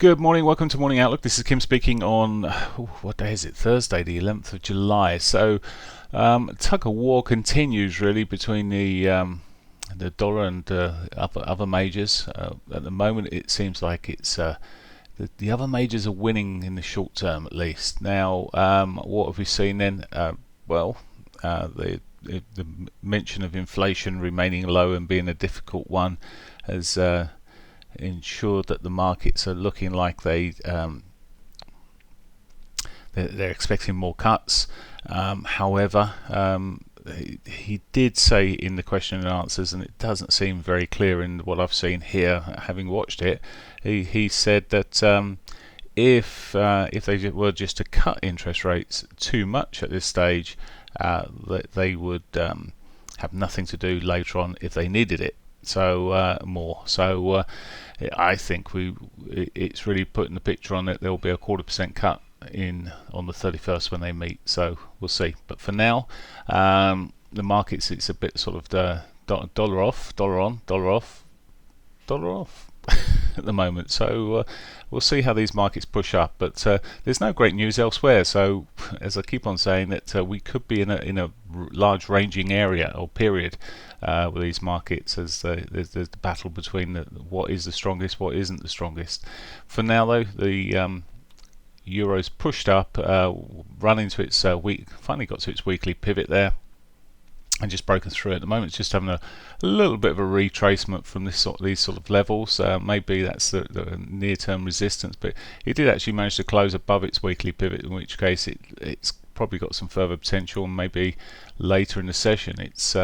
Good morning, welcome to Morning Outlook. This is Kim speaking on, what day is it? Thursday, the 11th of July. So, tug of war continues really between the dollar and other majors. At the moment, it seems like it's the other majors are winning in the short term, at least. Now, what have we seen then? The mention of inflation remaining low and being a difficult one has ensured that the markets are looking like they're expecting more cuts. However, he did say in the question and answers, and it doesn't seem very clear in what I've seen here, having watched it. He said that if they were just to cut interest rates too much at this stage, that they would have nothing to do later on if they needed it. So more. So I think it's really putting the picture on that there will be a 0.25% cut on the 31st when they meet. So we'll see. But for now, the markets, it's a bit sort of the dollar off, dollar on, dollar off, dollar off at the moment. So we'll see how these markets push up. But there's no great news elsewhere. So as I keep on saying, that we could be in a large ranging area or period with these markets, as there's the battle between what is the strongest, what isn't the strongest. For now, though, the Euro's pushed up, run into its finally got to its weekly pivot there, and just broken through at the moment. It's just having a little bit of a retracement from these sort of levels. Maybe that's the near-term resistance, but it did actually manage to close above its weekly pivot, in which case it's probably got some further potential, and maybe later in the session it's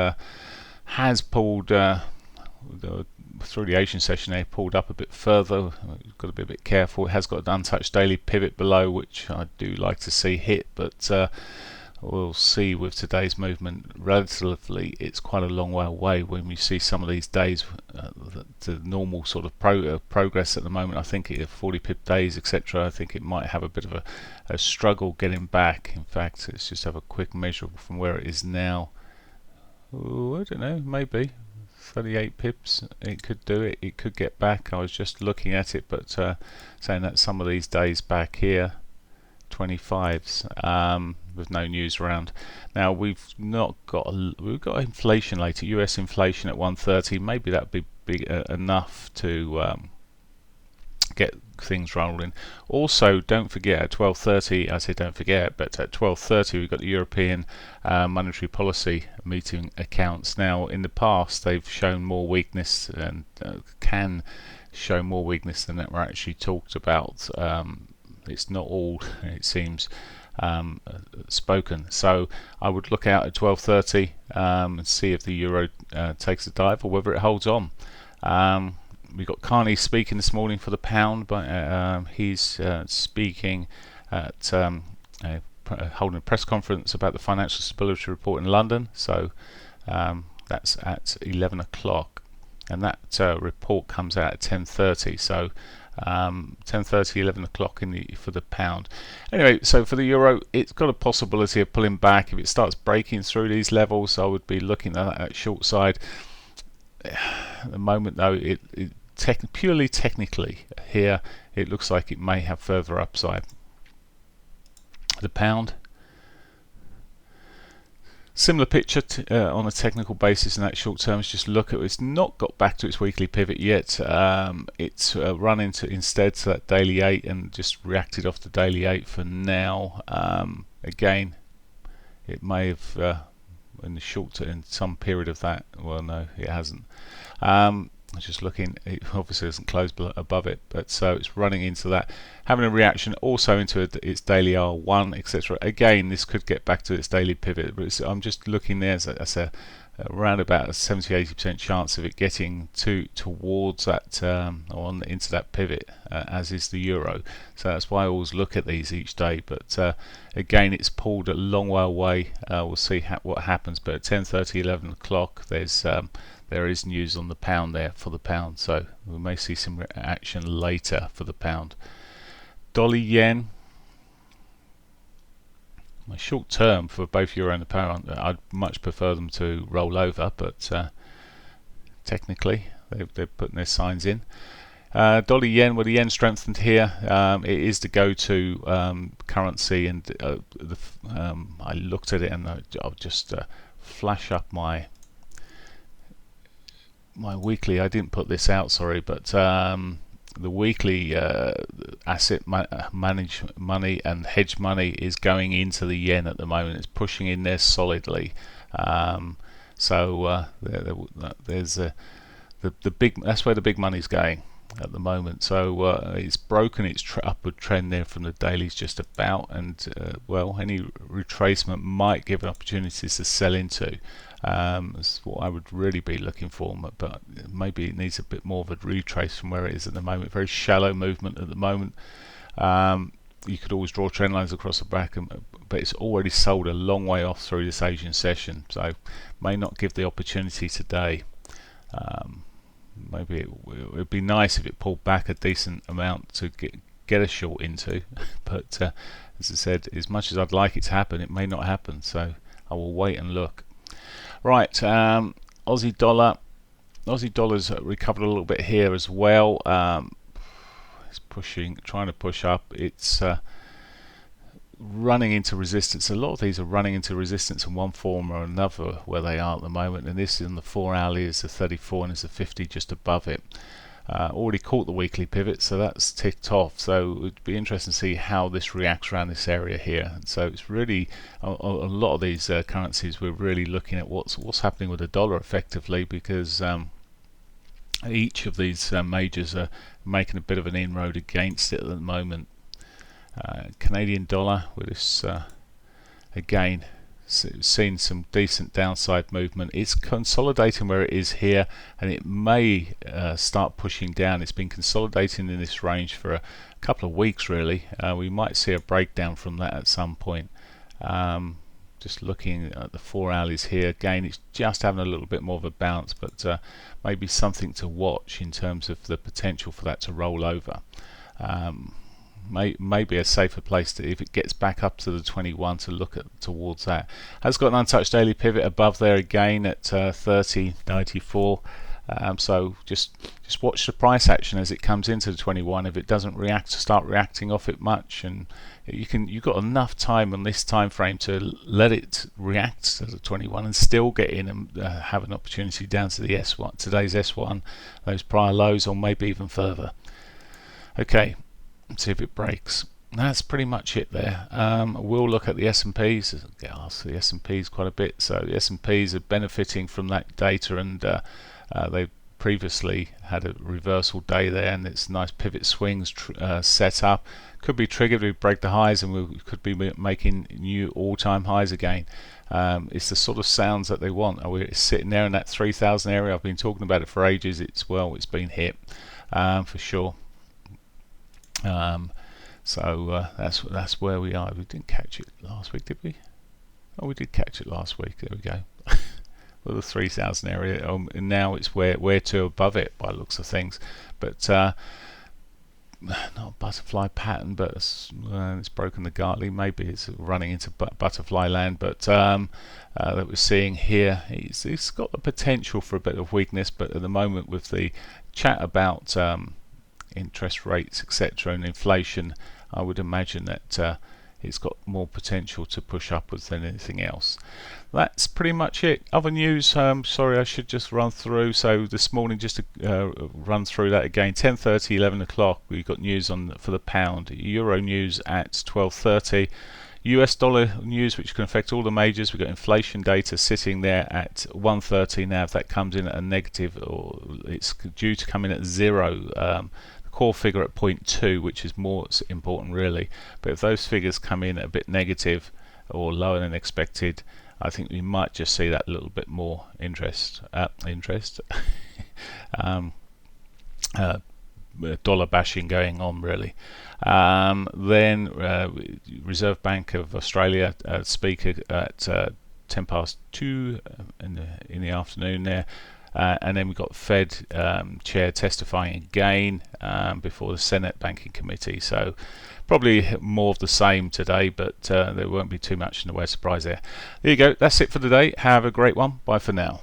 has pulled through the Asian session. They pulled up a bit further. You've got to be a bit careful. It has got an untouched daily pivot below, which I do like to see hit, but we'll see with today's movement. Relatively, it's quite a long way away when we see some of these days. The normal sort of progress at the moment, I think 40 pip days, etc. I think it might have a bit of a struggle getting back. In fact, let's just have a quick measure from where it is now. Ooh, I don't know, maybe 38 pips. It could do it. It could get back. I was just looking at it, but saying that some of these days back here, 25s, with no news around. Now we've got inflation later. U.S. inflation at 130. Maybe that'd be big enough to get things rolling. Also, don't forget at 12:30. I say don't forget, but at 12:30 we've got the European monetary policy meeting accounts. Now, in the past, they've shown more weakness and can show more weakness than that were actually talked about. It's not all, it seems, spoken. So I would look out at 12:30 and see if the euro takes a dive or whether it holds on. We've got Carney speaking this morning for the pound, but he's speaking at holding a press conference about the Financial Stability report in London. So that's at 11 o'clock, and that report comes out at 10:30. So 10:30, 11 o'clock for the pound. Anyway, so for the euro, it's got a possibility of pulling back. If it starts breaking through these levels, I would be looking at that short side. At the moment, though, purely technically here, it looks like it may have further upside. The pound, similar picture on a technical basis in that short term. Just look at it's not got back to its weekly pivot yet. It's run instead to that daily 8 and just reacted off the daily 8 for now. Again, it may have in the short term, in some period of that. Well, no, it hasn't. Just looking, it obviously doesn't close above it, but so it's running into that, having a reaction also into its daily R1, etc. Again, this could get back to its daily pivot, but I'm just looking there as around about a 70-80% chance of it getting towards that into that pivot, as is the euro. So that's why I always look at these each day. But again, it's pulled a long way away. We'll see what happens. But at 10:30, 11 o'clock, there is news on the pound there for the pound. So we may see some action later for the pound. Dollar yen. My short term for both euro and the pound, I'd much prefer them to roll over, but technically they're putting their signs in. Dollar yen, well, the yen strengthened here. It is the go-to currency, and I looked at it, and I'll just flash up my weekly. I didn't put this out, sorry, but the weekly asset manage money and hedge money is going into the yen at the moment. It's pushing in there solidly. There's the big. That's where the big money's going at the moment. So it's broken its upward trend there from the dailies just about, and any retracement might give opportunities to sell into. That's what I would really be looking for, but maybe it needs a bit more of a retrace from where it is at the moment. Very shallow movement at the moment. You could always draw trend lines across the back, but it's already sold a long way off through this Asian session, so may not give the opportunity today. Maybe it would be nice if it pulled back a decent amount to get a short into, but as I said, as much as I'd like it to happen, it may not happen, so I will wait and look. Right, Aussie dollar's recovered a little bit here as well. It's trying to push up. It's running into resistance. A lot of these are running into resistance in one form or another where they are at the moment, and this is in the 4 hourly, is the 34 and is the 50 just above it. Already caught the weekly pivot, so that's ticked off. So it would be interesting to see how this reacts around this area here. And so it's really a lot of these currencies, we're really looking at what's happening with the dollar effectively, because each of these majors are making a bit of an inroad against it at the moment. Canadian dollar, with this again seen some decent downside movement. It's consolidating where it is here, and it may start pushing down. It's been consolidating in this range for a couple of weeks really. We might see a breakdown from that at some point. Just looking at the 4 hourlies here, again it's just having a little bit more of a bounce, but maybe something to watch in terms of the potential for that to roll over. Maybe a safer place to, if it gets back up to the 21, to look at towards that. Has got an untouched daily pivot above there again at 30.94. So just watch the price action as it comes into the 21. If it doesn't start reacting off it much, and you've got enough time on this time frame to let it react to the 21 and still get in and have an opportunity down to the S1, today's S1, those prior lows, or maybe even further. Okay, let's see if it breaks. That's pretty much it there. We'll look at the S&Ps. Get asked for the S&Ps quite a bit. So the S&Ps are benefiting from that data, and they previously had a reversal day there, and it's nice pivot swings set up. Could be triggered, we break the highs, and we could be making new all-time highs again. It's the sort of sounds that they want. We're sitting there in that 3,000 area. I've been talking about it for ages. It's been hit for sure. That's where we are. We didn't catch it last week, did we? Oh, we did catch it last week. There we go. Well, the 3,000 area, and now it's where to above it by the looks of things, but not a butterfly pattern, but it's broken the Gartley. Maybe it's running into butterfly land, but that we're seeing here, it's got the potential for a bit of weakness, but at the moment with the chat about interest rates, etc., and inflation, I would imagine that it's got more potential to push upwards than anything else. That's pretty much it. Other news, sorry, I should just run through. So this morning, just to run through that again, 10:30, 11 o'clock, we've got news for the pound. Euro news at 12:30. US dollar news, which can affect all the majors. We've got inflation data sitting there at 1:30 now. If that comes in at a negative, or it's due to come in at 0, core figure at 0.2, which is more important really, but if those figures come in a bit negative or lower than expected, I think we might just see that little bit more interest dollar bashing going on really. Then Reserve Bank of Australia speaker at 2:10 in the afternoon there. And then we've got Fed Chair testifying again before the Senate Banking Committee. So probably more of the same today, but there won't be too much in the way of surprise there. There you go. That's it for today. Have a great one. Bye for now.